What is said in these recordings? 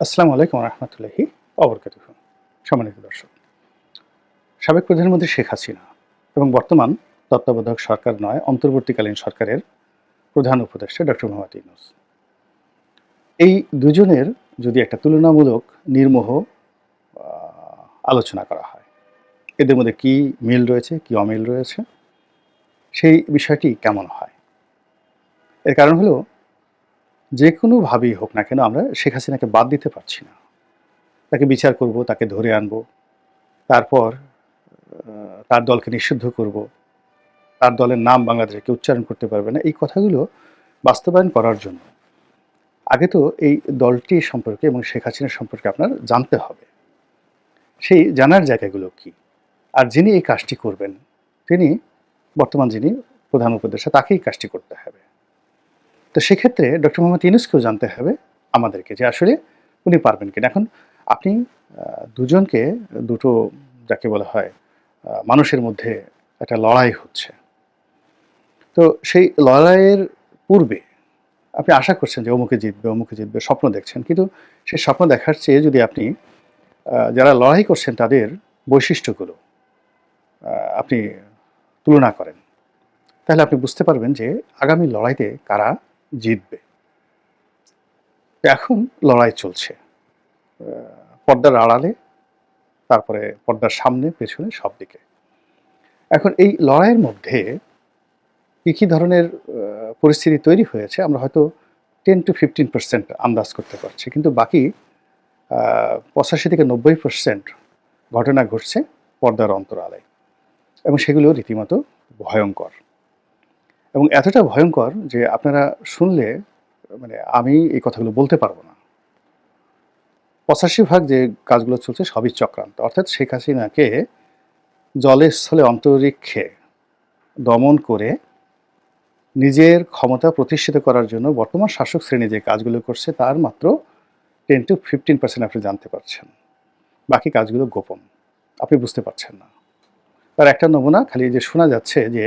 আসসালামু আলাইকুম রহমতুল্লাহি অবরকাতুহু। সম্মানিত দর্শক, সাবেক প্রধানমন্ত্রী শেখ হাসিনা এবং বর্তমান তত্ত্বাবধায়ক সরকার নয় অন্তর্বর্তীকালীন সরকারের প্রধান উপদেষ্টা ডক্টর মোহাম্মদ ইউনূস, এই দুজনের যদি একটা তুলনামূলক নির্মোহ আলোচনা করা হয়, এদের মধ্যে কি মিল রয়েছে কি অমিল রয়েছে, সেই বিষয়টি কেমন হয়? এর কারণ হলো, যে কোনোভাবেই হোক না কেন আমরা শেখ হাসিনাকে বাদ দিতে পারছি না। তাকে বিচার করব, তাকে ধরে আনবো, তারপর তার দলকে নিষিদ্ধ করব, তার দলের নাম বাংলাদেশে কেউ উচ্চারণ করতে পারবে না। এই কথাগুলো বাস্তবায়ন করার জন্য আগে তো এই দলটি সম্পর্কে এবং শেখ হাসিনা সম্পর্কে আপনার জানতে হবে। সেই জানার জায়গাগুলো কি? আর যিনি এই কাজটি করবেন, তিনি বর্তমান যিনি প্রধান উপদেষ্টা, তাকেই কাজটি করতে হবে। তো সেক্ষেত্রে ডক্টর মোহাম্মদ ইউনূসকেও জানতে হবে আমাদেরকে যে আসলে উনি পারবেন কিনা। এখন আপনি দুজনকে দুটো যাকে বলা হয় মানুষের মধ্যে একটা লড়াই হচ্ছে। তো সেই লড়াইয়ের পূর্বে আপনি আশা করছেন যে অমুকে জিতবে, অমুকে জিতবে, স্বপ্ন দেখছেন। কিন্তু সেই স্বপ্ন দেখার চেয়ে যদি আপনি যারা লড়াই করছেন তাদের বৈশিষ্ট্যগুলো আপনি তুলনা করেন, তাহলে আপনি বুঝতে পারবেন যে আগামী লড়াইতে কারা জিতবে। এখন লড়াই চলছে পর্দার আড়ালে, তারপরে পর্দার সামনে, পেছনে, সব দিকে। এখন এই লড়াইয়ের মধ্যে কী ধরনের পরিস্থিতি তৈরি হয়েছে আমরা হয়তো 10-15% আন্দাজ করতে পারছি, কিন্তু বাকি 85-90% ঘটনা ঘটছে পর্দার অন্তরালে, এবং সেগুলো রীতিমতো ভয়ঙ্কর। এবং এতটা ভয়ঙ্কর যে আপনারা শুনলে মানে আমি এই কথাগুলো বলতে পারবো না। 85% যে কাজগুলো চলছে সবই চক্রান্ত, অর্থাৎ শেখ হাসিনাকে জলে স্থলে অন্তরিক্ষে দমন করে নিজের ক্ষমতা প্রতিষ্ঠিত করার জন্য বর্তমান শাসক শ্রেণী যে কাজগুলো করছে তার মাত্র 10-15% আপনি জানতে পারছেন। বাকি কাজগুলো গোপন, আপনি বুঝতে পারছেন না। তার একটা নমুনা খালি যে শোনা যাচ্ছে যে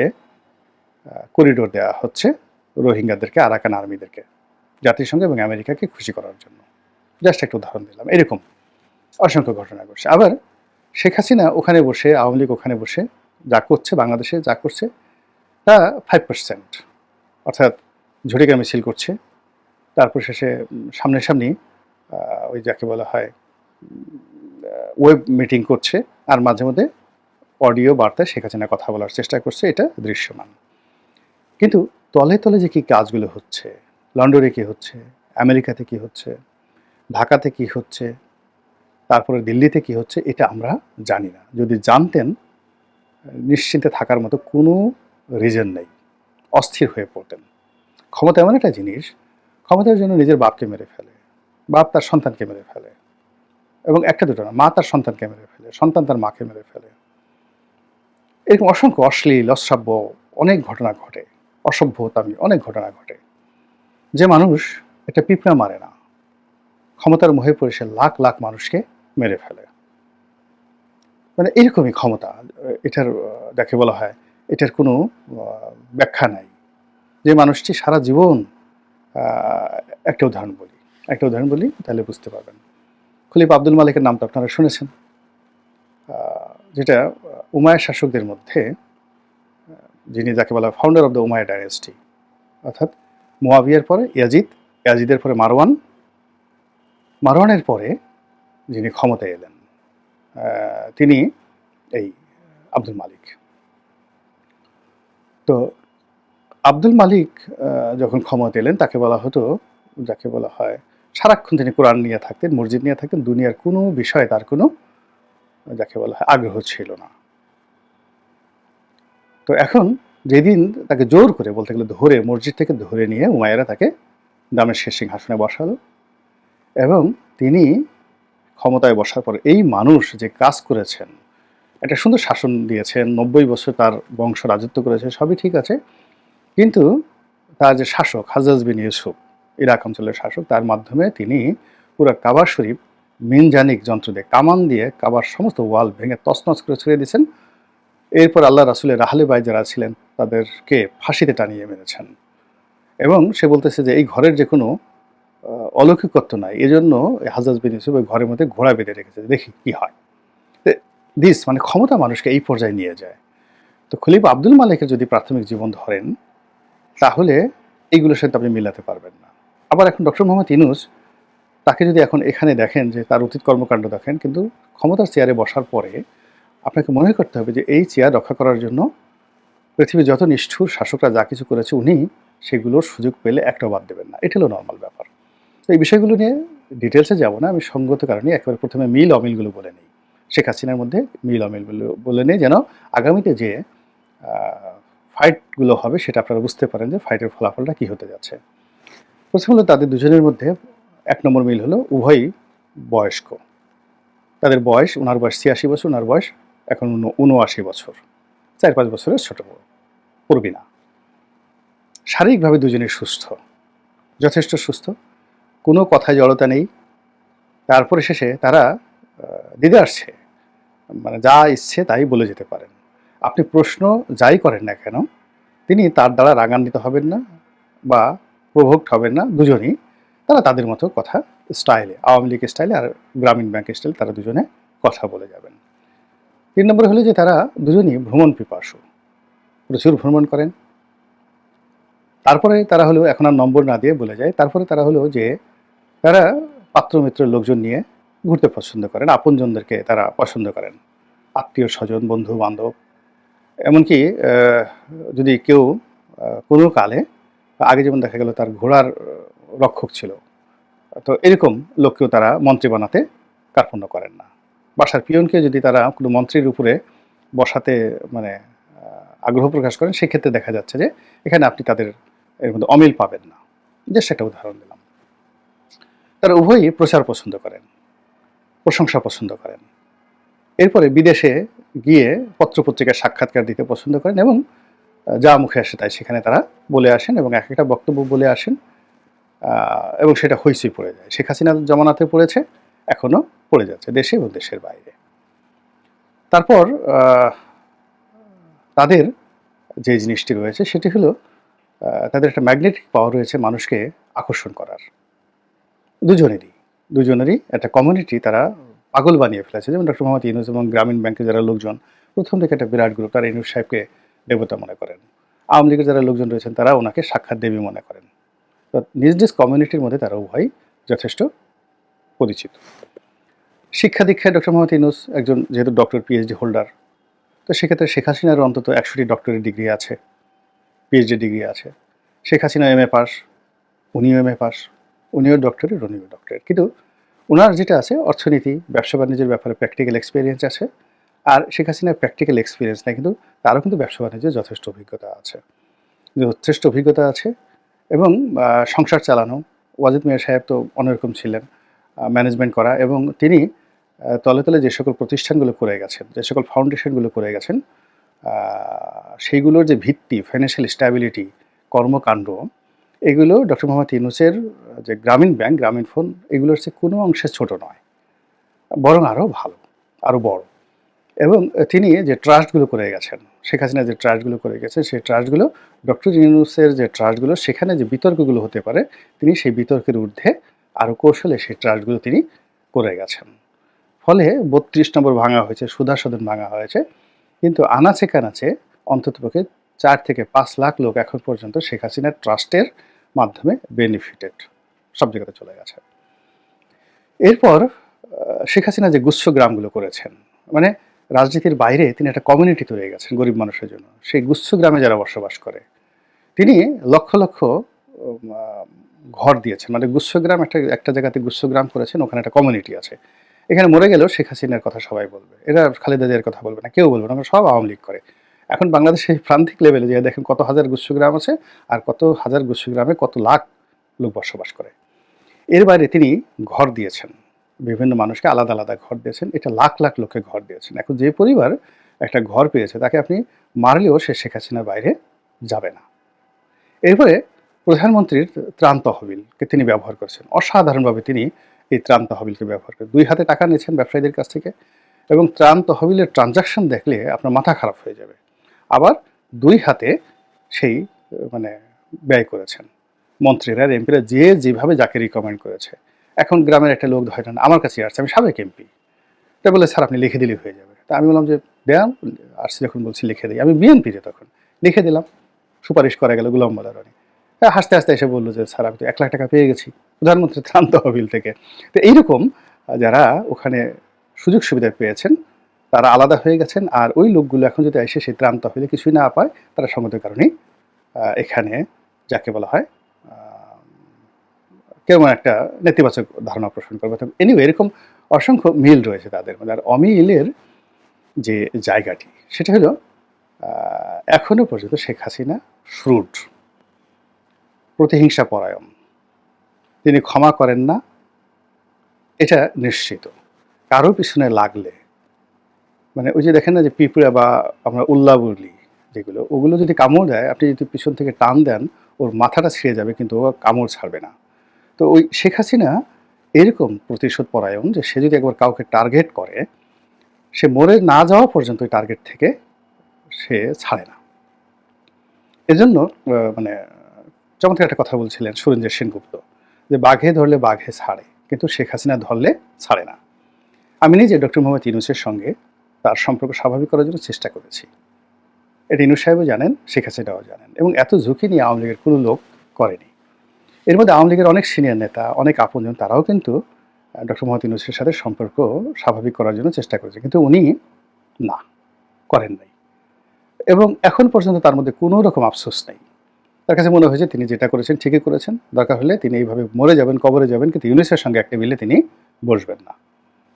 করিডোর দেওয়া হচ্ছে রোহিঙ্গাদেরকে, আরাকান আর্মিদেরকে, জাতিসংঘ এবং আমেরিকাকে খুশি করার জন্য। জাস্ট একটা উদাহরণ দিলাম। এরকম অসংখ্য ঘটনা ঘটছে। আবার শেখ হাসিনা ওখানে বসে, আওয়ামী লীগ ওখানে বসে যা করছে, বাংলাদেশে যা করছে তা 5%, অর্থাৎ ঝটিকা মিছিল করছে, তারপর শেষে সামনাসামনি ওই যাকে বলা হয় ওয়েব মিটিং করছে, আর মাঝে মধ্যে অডিও বার্তায় শেখ হাসিনা কথা বলার চেষ্টা করছে, এটা দৃশ্যমান। কিন্তু তলে তলে যে কি কাজগুলো হচ্ছে, লন্ডনে কি হচ্ছে, আমেরিকাতে কি হচ্ছে, ঢাকাতে কি হচ্ছে, তারপরে দিল্লিতে কি হচ্ছে, এটা আমরা জানি না। যদি জানতেন নিশ্চিন্তে থাকার মতো কোনো রিজন নেই, অস্থির হয়ে পড়তেন। ক্ষমতা এমন একটা জিনিস, ক্ষমতার জন্য নিজের বাপকে মেরে ফেলে, বাপ তার সন্তানকে মেরে ফেলে, এবং একটা দুটো না, মা তার সন্তানকে মেরে ফেলে, সন্তান তার মাকে মেরে ফেলে। এরকম অসংখ্য অশ্লীল, অশ্রাব্য অনেক ঘটনা ঘটে, অসভ্যতামি অনেক ঘটনা ঘটে। যে মানুষ একটা পিঁপড়া মারে না, ক্ষমতার মোহে পড়ে সে লাখ লাখ মানুষকে মেরে ফেলে। মানে এরকমই ক্ষমতা। এটার যাকে বলা হয়, এটার কোনো ব্যাখ্যা নাই। যে মানুষটি সারা জীবন একটা উদাহরণ বলি তাহলে বুঝতে পারবেন। খলিফা আব্দুল মালিকের নাম তো আপনারা শুনেছেন, যেটা উমাইয়া শাসকদের মধ্যে যিনি যাকে বলা হয় founder of the Umayyad dynasty, অর্থাৎ মুয়াবিয়ার পরে ইয়াজিদ, ইয়াজিদের পরে মারওয়ান, মারওয়ানের পরে যিনি ক্ষমতায় এলেন তিনি এই আব্দুল মালিক। তো আব্দুল মালিক যখন ক্ষমতা এলেন তাকে বলা হতো, যাকে বলা হয় সারাক্ষণ তিনি কোরআন নিয়ে থাকতেন, মসজিদ নিয়ে থাকতেন, দুনিয়ার কোনো বিষয়ে তার কোনো যাকে বলা হয় আগ্রহ ছিল না। তো এখন যেদিন তাকে জোর করে, বলতে গেলে ধরে, মসজিদ থেকে ধরে নিয়ে উমাইয়ারা তাকে দামেস্কের সিংহাসনে বসালো, এবং তিনি ক্ষমতায় বসার পর এই মানুষ যে কাজ করেছেন, একটা সুন্দর শাসন দিয়েছেন, 90 বছর তার বংশ রাজত্ব করেছে, সবই ঠিক আছে। কিন্তু তার যে শাসক হাজ্জাজ বিন ইউসুফ, ইরাক অঞ্চলের শাসক, তার মাধ্যমে তিনি পুরো কাবা শরীফ মিনজানিক যন্ত্র দিয়ে, কামান দিয়ে কাবার সমস্ত ওয়াল ভেঙে তছনছ করে ছড়িয়ে দিয়েছেন। এরপর আল্লাহ রাসুলের রাহালে ভাই যারা ছিলেন তাদেরকে ফাঁসিতে টানিয়ে মেরেছেন। এবং সে বলতেছে যে এই ঘরের যে কোনো অলৌকিকত্ব নাই, এজন্য হাজ্জাজ বিন ইউসুফ ওই ঘরের মধ্যে ঘোড়া বেঁধে রেখেছে, দেখি কি হয়। দিস মানে ক্ষমতা মানুষকে এই পর্যায়ে নিয়ে যায়। তো খলিফা আব্দুল মালিকের যদি প্রাথমিক জীবন ধরেন, তাহলে এইগুলোর সাথে আপনি মিলাতে পারবেন না। আবার এখন ডক্টর মোহাম্মদ ইউনূস, তাকে যদি এখন এখানে দেখেন, যে তার অতীত কর্মকাণ্ড দেখেন, কিন্তু ক্ষমতার চেয়ারে বসার পরে আপনাকে মনে করতে হবে যে এই চেয়ার রক্ষা করার জন্য পৃথিবীর যত নিষ্ঠুর শাসকরা যা কিছু করেছে, উনি সেগুলোর সুযোগ পেলে একটাও বাদ দেবেন না। এটা হলো নর্মাল ব্যাপার। তো এই বিষয়গুলো নিয়ে ডিটেলসে যাব না, আমি সঙ্গত কারণে একেবারে প্রথমে মিল অমিলগুলো বলে নিই। শেখ হাসিনার মধ্যে মিল অমিলগুলো বলে নেই, যেন আগামীতে যে ফাইটগুলো হবে সেটা আপনারা বুঝতে পারেন যে ফাইটের ফলাফলটা কী হতে যাচ্ছে। প্রথম হলো তাদের দুজনের মধ্যে ১ নম্বর মিল হলো উভয়ই বয়স্ক। তাদের বয়স, ওনার বয়স ৮৬ বছর, ওনার বয়স এখন ৭৯ বছর, ৪-৫ বছরের ছোট প্রবীণা। শারীরিকভাবে দুজনেই সুস্থ, যথেষ্ট সুস্থ, কোনো কথায় জড়তা নেই। তারপরে শেষে তারা দিদে আসছে, মানে যা ইচ্ছে তাই বলে যেতে পারেন। আপনি প্রশ্ন যাই করেন না কেন, তিনি তার দ্বারা রাগান্বিত হবেন না বা প্রভোক্ট হবেন না। দুজনই তারা তাদের মতো কথা স্টাইলে, আওয়ামী লীগ স্টাইলে আর গ্রামীণ ব্যাংক স্টাইলে তারা দুজনে কথা বলে যাবেন। ৩ নম্বরে হলো যে তারা দুজনই ভ্রমণ পিপাসু, প্রচুর ভ্রমণ করেন। তারপরে তারা হলো, এখন আর নম্বর না দিয়ে বলে যায়, তারপরে তারা হলো যে তারা পাত্রমিত্রের লোকজন নিয়ে ঘুরতে পছন্দ করেন, আপনজনদেরকে তারা পছন্দ করেন, আত্মীয় স্বজন, বন্ধু বান্ধব। এমনকি যদি কেউ কোনো কালে, আগে যেমন দেখা গেল তার ঘোড়ার রক্ষক ছিল, তো এরকম লোককেও তারা মন্ত্রী বানাতে কার্পণ্য করেন না। বাসার পিয়নকে যদি তারা কোনো মন্ত্রীর উপরে বসাতে মানে আগ্রহ প্রকাশ করেন, সেক্ষেত্রে দেখা যাচ্ছে যে এখানে আপনি তাদের এর মধ্যে অমিল পাবেন না। জাস্ট একটা উদাহরণ দিলাম। তারা উভয়ই প্রচার পছন্দ করেন, প্রশংসা পছন্দ করেন। এরপরে বিদেশে গিয়ে পত্রপত্রিকায় সাক্ষাৎকার দিতে পছন্দ করেন এবং যা মুখে আসে তাই সেখানে তারা বলে আসেন এবং এক একটা বক্তব্য বলে আসেন, এবং সেটা হইচই পড়ে যায়। শেখ হাসিনার জমানাতে পড়েছে, এখনও পড়ে যাচ্ছে দেশে এবং দেশের বাইরে। তারপর তাদের যে জিনিসটি রয়েছে সেটি হলো তাদের একটা ম্যাগনেটিক পাওয়ার রয়েছে মানুষকে আকর্ষণ করার। দুজনেরই একটা কমিউনিটি তারা পাগল বানিয়ে ফেলেছে। যেমন ডক্টর মোহাম্মদ ইউনূস এবং গ্রামীণ ব্যাংকের যারা লোকজন, প্রথম থেকে একটা বিরাট গ্রুপ, তারা ইউনূস সাহেবকে দেবতা মনে করেন। আওয়ামী লীগের যারা লোকজন রয়েছেন তারা ওনাকে সাক্ষাৎ দেবী মনে করেন। তো নিজ নিজ কমিউনিটির মধ্যে তারা উভয় যথেষ্ট পরিচিত। শিক্ষা দীক্ষায় ডক্টর মোহাম্মদ ইউনূস একজন যেহেতু ডক্টর পিএইচডি হোল্ডার, তো সেক্ষেত্রে শেখ হাসিনার অন্তত ১০০টি ডক্টরেট ডিগ্রি আছে, পিএইচডি ডিগ্রি আছে। শেখ হাসিনা এমএ পাস, উনিও এমএ পাস, উনিও ডক্টরেট, উনিও ডক্টরেট। কিন্তু ওনার যেটা আছে অর্থনীতি, ব্যবসা বাণিজ্যের ব্যাপারে প্র্যাকটিক্যাল এক্সপিরিয়েন্স আছে। আর শেখ হাসিনার প্র্যাকটিক্যাল এক্সপিরিয়েন্স নেই, কিন্তু তারও কিন্তু ব্যবসা বাণিজ্যের যথেষ্ট অভিজ্ঞতা আছে এবং সংসার চালানো। ওয়াজেদ মিয়া সাহেব তো অন্যরকম ছিলেন, ম্যানেজমেন্ট করা, এবং তিনি তলে তলে যে সকল প্রতিষ্ঠানগুলো করে গেছেন, যে সকল ফাউন্ডেশনগুলো করে গেছেন, সেইগুলোর যে ভিত্তি, ফাইন্যান্সিয়াল স্ট্যাবিলিটি, কর্মকাণ্ড, এগুলো ডক্টর মোহাম্মদ ইউনূসের যে গ্রামীণ ব্যাংক, গ্রামীণ ফোন, এগুলোর চেয়ে কোনো অংশে ছোট নয়, বরং আরও ভালো, আরও বড়। এবং তিনি যে ট্রাস্টগুলো করে গেছেন, শেখ হাসিনা যে ট্রাস্টগুলো করে গেছে, সেই ট্রাস্টগুলো ডক্টর ইউনূসের যে ট্রাস্টগুলো, সেখানে যে বিতর্কগুলো হতে পারে, তিনি সেই বিতর্কের ঊর্ধ্বে আরও কৌশলে সেই ট্রাস্টগুলো তিনি করে গেছেন। ফলে ৩২ নম্বর ভাঙা হয়েছে, সুধা সদন ভাঙা হয়েছে, কিন্তু আনাচে কানাচে অন্ততপক্ষে ৪ থেকে ৫ লাখ লোক এখন পর্যন্ত শেখ হাসিনার ট্রাস্টের মাধ্যমে বেনিফিটেড, সব জায়গাতে চলে গেছে। এরপর শেখ হাসিনা যে গুচ্ছ গ্রামগুলো করেছেন, মানে রাজনীতির বাইরে তিনি একটা কমিউনিটি তৈরি গেছেন গরিব মানুষের জন্য। সেই গুচ্ছ গ্রামে যারা বসবাস করে, তিনি লক্ষ লক্ষ ঘর দিয়েছেন। মানে গুচ্ছ গ্রাম, একটা জায়গাতে গুচ্ছ গ্রাম করেছেন, ওখানে একটা কমিউনিটি আছে। এখানে মরে গেলেও শেখ হাসিনার কথা সবাই বলবে, এরা খালেদা জিয়ার কথা বলবে না, কেউ বলবে না, সব আওয়ামী লীগ করে। এখন বাংলাদেশে প্রান্তিক লেভেলে যে দেখেন কত হাজার গুচ্ছ গ্রাম আছে, আর কত হাজার গুচ্ছ গ্রামে কত লাখ লোক বসবাস করে। এর বাইরে তিনি ঘর দিয়েছেন, বিভিন্ন মানুষকে আলাদা আলাদা ঘর দিয়েছেন, এটা লাখ লাখ লোককে ঘর দিয়েছেন। এখন যে পরিবার একটা ঘর পেয়েছে, তাকে আপনি মারলেও সে শেখ হাসিনার বাইরে যাবে না। এরপরে প্রধানমন্ত্রীর ত্রাণ তহবিলকে তিনি ব্যবহার করেছেন অসাধারণভাবে। তিনি এই ত্রাণ তহবিলকে ব্যবহার করে ২ হাতে টাকা নিয়েছেন ব্যবসায়ীদের কাছ থেকে, এবং ত্রাণ তহবিলের ট্রানজাকশন দেখলে আপনার মাথা খারাপ হয়ে যাবে। আবার ২ হাতে সেই মানে ব্যয় করেছেন। মন্ত্রীরা আর এমপিরা যে যেভাবে যাকে রিকমেন্ড করেছে। এখন গ্রামের একটা লোক ধরেন আমার কাছে আসছে, আমি সাবেক এমপি, তা বলে স্যার আপনি লিখে দিলেই হয়ে যাবে। তা আমি বললাম যে দেন, আসছে যখন বলছি লিখে দিই, আমি বিএনপিতে তখন লিখে দিলাম, সুপারিশ করা গেল গোলাম মোল্লা রনি। হাসতে হাসতে এসে বললো যে স্যার আমি তো 1 লাখ টাকা পেয়ে গেছি প্রধানমন্ত্রী ত্রাণ তহবিল থেকে। তো এইরকম যারা ওখানে সুযোগ সুবিধা পেয়েছেন তারা আলাদা হয়ে গেছেন, আর ওই লোকগুলো এখন যদি এসে সেই ত্রাণ তহবিলে কিছুই না পায় তারা সঙ্গতের কারণেই এখানে যাকে বলা হয় কেমন একটা নেতিবাচক ধারণা পোষণ করবে। এনিওয়ে এরকম অসংখ্য মিল রয়েছে তাদের মধ্যে। আর অমিলের যে জায়গাটি সেটা হলো এখনো পর্যন্ত শেখ হাসিনা শ্রুড, প্রতিহিংসা পরায়ণ, তিনি ক্ষমা করেন না, এটা নিশ্চিত। কারো পিছনে লাগলে মানে ওই যে দেখেন না যে পিঁপড়া বা আমরা উল্লা বলি যেগুলো, ওগুলো যদি কামড় দেয় আপনি যদি পিছন থেকে টান দেন ওর মাথাটা ছিঁড়ে যাবে কিন্তু ও কামড় ছাড়বে না। তো ওই শেখ হাসিনা এরকম প্রতিশোধ পরায়ণ যে সে যদি একবার কাউকে টার্গেট করে সে মরে না যাওয়া পর্যন্ত ওই টার্গেট থেকে সে ছাড়ে না। এজন্য মানে চমৎকার একটা কথা বলছিলেন সুরেন্দ্র সেনগুপ্ত যে বাঘে ধরলে বাঘে ছাড়ে, কিন্তু শেখ হাসিনা ধরলে ছাড়ে না। আমি নিজে ডক্টর মোহাম্মদ ইউনূসের সঙ্গে তার সম্পর্ক স্বাভাবিক করার জন্য চেষ্টা করেছি। এটা ইউনূস সাহেবও জানেন, শেখ হাসিনাও জানেন, এবং এত ঝুঁকি নিয়ে আওয়ামী লীগের কোনো লোক করেনি। এর মধ্যে আওয়ামী লীগের অনেক সিনিয়র নেতা, অনেক আপনজন, তারাও কিন্তু ডক্টর মোহাম্মদ ইউনূসের সাথে সম্পর্ক স্বাভাবিক করার জন্য চেষ্টা করেছে, কিন্তু উনি না করেন নাই। এবং এখন পর্যন্ত তার মধ্যে কোনো রকম আফসোস নেই। তার কাছে মনে হয়েছে তিনি যেটা করেছেন ঠিকই করেছেন, দরকার হলে তিনি এইভাবে মরে যাবেন, কবরে যাবেন, কিন্তু ইউনূসের সঙ্গে এক টেবিলে তিনি বসবেন না।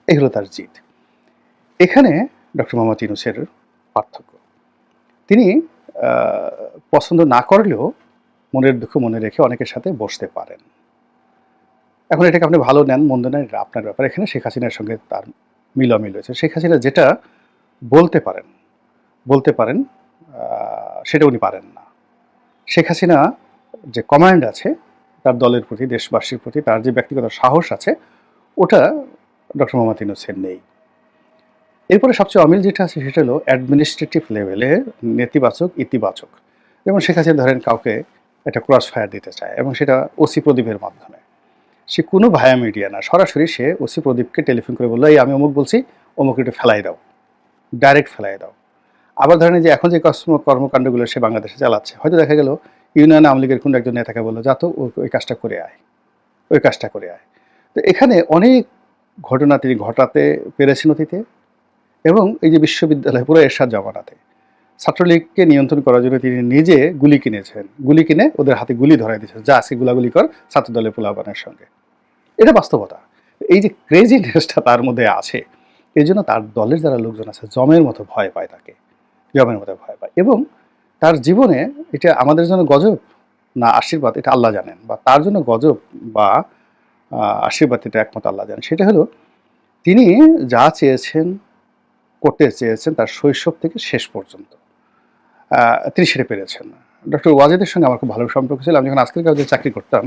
এই হলো তার জিদ। এখানে ডক্টর মোহাম্মদ ইউনূসের পার্থক্য, তিনি পছন্দ না করলেও মনের দুঃখ মনে রেখে অনেকের সাথে বসতে পারেন। এখন এটাকে আপনি ভালো নেন মন্দ নেন এটা আপনার ব্যাপার। এখানে শেখ হাসিনার সঙ্গে তার মিল রয়েছে। শেখ হাসিনা যেটা বলতে পারেন সেটা উনি পারেন না। শেখ হাসিনা যে কমান্ড আছে তার দলের প্রতি, দেশবাসীর প্রতি, তার যে ব্যক্তিগত সাহস আছে ওটা ডক্টর মোহাম্মদ ইউনূসের নেই। এরপরে সবচেয়ে অমিল যেটা আছে সেটা হলো অ্যাডমিনিস্ট্রেটিভ লেভেলে নেতিবাচক ইতিবাচক। যেমন শেখ হাসিনা ধরেন কাউকে একটা ক্রস ফায়ার দিতে চায় এবং সেটা ওসি প্রদীপের মাধ্যমে। সে কোনো ভায়া মিডিয়া না, সরাসরি সে ওসি প্রদীপকে টেলিফোন করে বললো এই আমি অমুক বলছি, অমুক একটু ফেলাই দাও, ডাইরেক্ট ফেলাই দাও। আবার ধরেন যে এখন যে কর্মকাণ্ডগুলো সে বাংলাদেশে চালাচ্ছে, হয়তো দেখা গেল ইউনিয়ন আওয়ামী লীগের কোনো একজন নেতাকে বললো যা তো ওই কাজটা করে আয়, ওই কাজটা করে আয়। তো এখানে অনেক ঘটনা তিনি ঘটাতে পেরেছেন অতীতে, এবং এই যে বিশ্ববিদ্যালয় পুরো এরশাদ জমানাতে ছাত্রলীগকে নিয়ন্ত্রণ করার জন্য তিনি নিজে গুলি কিনেছেন, গুলি কিনে ওদের হাতে গুলি ধরাই দিয়েছেন, যা আজকে গুলাগুলি কর ছাত্র দলের পোলাপানের সঙ্গে। এটা বাস্তবতা। এই যে ক্রেজিনেসটা তার মধ্যে আছে, এই জন্য তার দলের যারা লোকজন আছে জমের মতো ভয় পায় তাকে, জমের মতো ভয় পায়। এবং তার জীবনে এটা আমাদের জন্য গজব না আশীর্বাদ এটা আল্লাহ জানেন, বা তার জন্য গজব বা আশীর্বাদ এটা একমত আল্লাহ জানেন। সেটা হলো তিনি যা করতে চেয়েছেন তার শৈশব থেকে শেষ পর্যন্ত তিনি সেটা পেরেছেন। ডক্টর ওয়াজেদের সঙ্গে আমার খুব ভালো সম্পর্ক ছিল। আমি যখন আজকের কাগজে চাকরি করতাম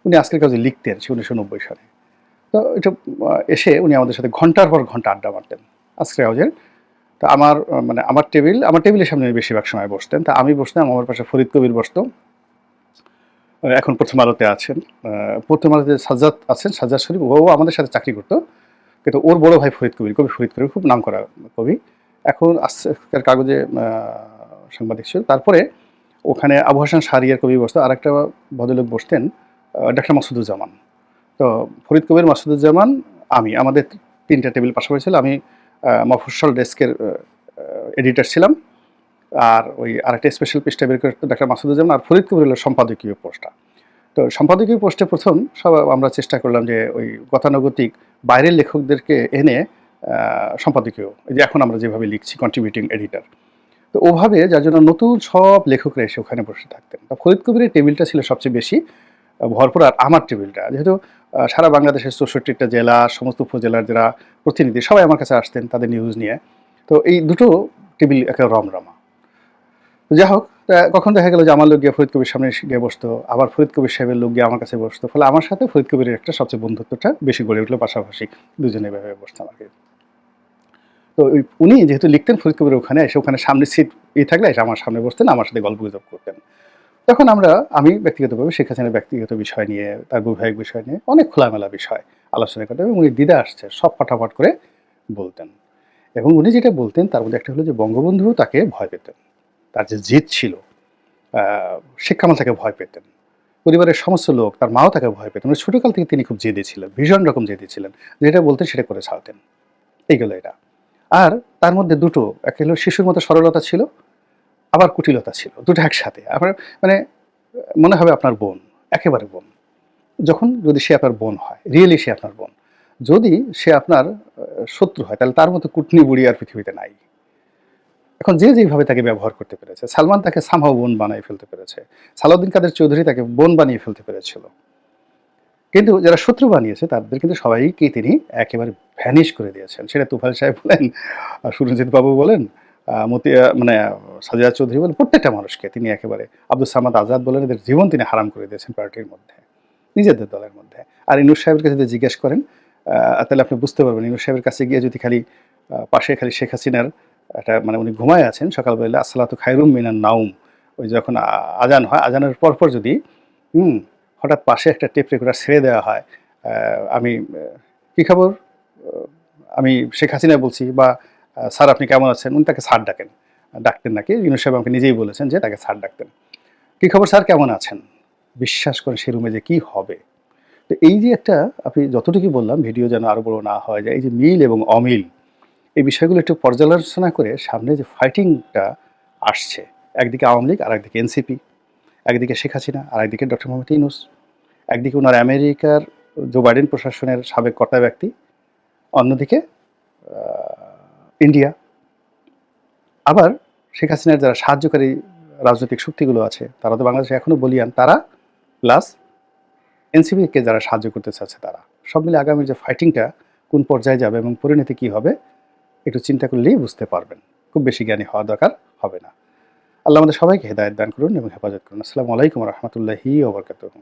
উনি আজকের কাগজে লিখতেন 1990 সালে। তো এটা এসে উনি আমাদের সাথে ঘন্টার পর ঘন্টা আড্ডা মারতেন আজকের কাগজের। তো আমার টেবিলের সামনে বেশিরভাগ সময় বসতেন। তা আমি বসতাম, আমার পাশে ফরিদ কবির বসতো, এখন প্রথম আলোতে আছেন। প্রথম আলোতে সাজ্জাদ আছেন, সাজ্জাদ শরীফ, ও আমাদের সাথে চাকরি করতো, কিন্তু ওর বড় ভাই কবি ফরিদ কবির খুব নাম করা কবি, এখন আজকের কাগজে সাংবাদিক ছিল। তারপরে ওখানে আবু হাসান শাহরিয়ার কবি বসতো, আর একটা ভদ্রলোক বসতেন ডাক্তার মাসুদুজ্জামান। তো ফরিদ কবির, মাসুদুজ্জামান, আমাদের 3টা টেবিল পাশাপাশি ছিল। আমি মফস্বল ডেস্কের এডিটর ছিলাম, আর ওই আরেকটা স্পেশাল পেজটা বের করতো ডাক্তার মাসুদুজ্জামান, আর ফরিদ কবির হলো সম্পাদকীয় পোস্টটা। তো সম্পাদকীয় পোস্টে প্রথম সব আমরা চেষ্টা করলাম যে ওই গতানুগতিক বাইরের লেখকদেরকে এনে সম্পাদকীয়, এই যে এখন আমরা যেভাবে লিখছি কন্ট্রিবিউটিং এডিটর, তো ওভাবে যার জন্য নতুন সব লেখকরা এসে ওখানে বসে থাকতেন। ফরিদ কবিরের টেবিলটা ছিল সবচেয়ে বেশি ভরপুর, আর আমার টেবিলটা যেহেতু সারা বাংলাদেশের 64টা জেলা, সমস্ত উপজেলার যারা প্রতিনিধি সবাই আমার কাছে আসতেন তাদের নিউজ নিয়ে, তো এই দুটো টেবিল একটা রমরমা। যাই হোক, কখন দেখা গেল যে আমার লোক গিয়ে ফরিদ কবির সামনে গিয়ে বসতো, আবার ফরিদ কবির সাহেবের লোক গিয়ে আমার কাছে বসতো, ফলে আমার সাথে ফরিদ কবিরের একটা সবচেয়ে বন্ধুত্বটা বেশি গড়ে উঠলো, পাশাপাশি দুজনে এভাবে বসতাম আর কি। তো উনি যেহেতু লিখতেন ফরিদ কবির ওখানে এসে ওখানে সামনে সিট থাকলে এসে আমার সামনে বসতেন, আমার সাথে গল্প গুজব করতেন। তখন আমি ব্যক্তিগতভাবে শেখ হাসিনার ব্যক্তিগত বিষয় নিয়ে, তার বৈবাহিক বিষয় নিয়ে অনেক খোলামেলা বিষয় আলোচনা করতাম এবং উনি দ্বিধা আসছে সব ফটাফট করে বলতেন। এবং উনি যেটা বলতেন তার মধ্যে একটা হলো যে বঙ্গবন্ধুও তাকে ভয় পেতেন। তার যে জেদ ছিল, আ শেখ কামাল তাকে ভয় পেতেন। পরিবারের সমস্ত লোক, তার মাও তাকে ভয় পেতেন। মানে ছোটকাল থেকে তিনি খুব জেদি ছিলেন, ভীষণ রকম জেদি ছিলেন। যেটা বলতেন সেটা করে ছাড়তেন। এই গেল এটা। আর তার মধ্যে দুটো, একটা হলো শিশুর মতো সরলতা ছিল, আবার কুটিলতা ছিল। দুটো একসাথে। মানে মনে হবে আপনার বোন, একেবারে বোন। যদি সে আপনার বোন হয়, রিয়েলি সে আপনার বোন। যদি সে আপনার শত্রু হয়, তাহলে তার মতো কুটনি বুড়ি আর পৃথিবীতে নাই। এখন যে যেভাবে তাকে ব্যবহার করতে পেরেছে, সালমান তাকে সামহাও বোন বানিয়ে ফেলতে পেরেছে। সালাউদ্দিন কাদের চৌধুরী তাকে বোন বানিয়ে ফেলতে পেরেছিল। কিন্তু যারা শত্রু বানিয়েছে তাদের কিন্তু সবাইকে তিনি একেবারে ভ্যানিশ করে দিয়েছেন। সেটা তুফাইল সাহেব বলেন, সুরজিৎ বাবু বলেন, মানে সাজিয়া চৌধুরী বলেন, প্রত্যেকটা মানুষকে তিনি একেবারে, আব্দুল সামাদ আজাদ বলেন, এদের জীবন তিনি হারাম করে দিয়েছেন পার্টির মধ্যে, নিজেদের দলের মধ্যে। আর ইনুস সাহেবের কাছে যদি জিজ্ঞেস করেন, তাহলে আপনি বুঝতে পারবেন ইনুস সাহেবের কাছে গিয়ে যদি খালি পাশে খালি শেখ হাসিনার একটা, মানে উনি ঘুমায় আছেন, সকালবেলা আসসালাতু খায়রুম মিনান নাউম, ওই যখন আজান হয়, আজানের পরপর যদি হুম হঠাৎ পাশে একটা টেপ রেকর্ডার ছেড়ে দেওয়া হয়, আমি কী খবর, আমি শেখ হাসিনা বলছি, বা স্যার আপনি কেমন আছেন, উনি তাকে স্যার ডাকতেন নাকি, ইউনুস সাহেব আমাকে নিজেই বলেছেন যে তাকে স্যার ডাকতেন। কী খবর স্যার, কেমন আছেন? বিশ্বাস করেন সে রুমে যে কী হবে। তো এই যে একটা, আপনি যতটুকু বললাম ভিডিও যেন আরও বড় না হয়ে যায়, এই যে মিল এবং অমিল, এই বিষয়গুলো একটু পর্যালোচনা করে সামনে যে ফাইটিংটা আসছে, একদিকে আওয়ামী লীগ আর একদিকে এনসিপি, একদিকে শেখ হাসিনা আর একদিকে ডক্টর মোহাম্মদ ইউনুস, একদিকে ওনার আমেরিকার জো বাইডেন প্রশাসনের সাবেক কর্তা ব্যক্তি, অন্যদিকে ইন্ডিয়া, আবার শেখ হাসিনার যারা সাহায্যকারী রাজনৈতিক শক্তিগুলো আছে তারা তো বাংলাদেশে এখনও বলিয়ান, তারা প্লাস এনসিপিকে যারা সাহায্য করতে চাচ্ছে তারা, সব মিলে আগামীর যে ফাইটিংটা কোন পর্যায়ে যাবে এবং পরিণতি কী হবে একটু চিন্তা করলেই বুঝতে পারবেন। খুব বেশি জ্ঞানী হওয়া দরকার হবে না। আল্লাহ আমাদের সবাইকে হেদায়েত দান করুন এবং হেফাজত করুন। আসসালামু আলাইকুম রহমতুল্লাহি ওয়া বারাকাতুহু।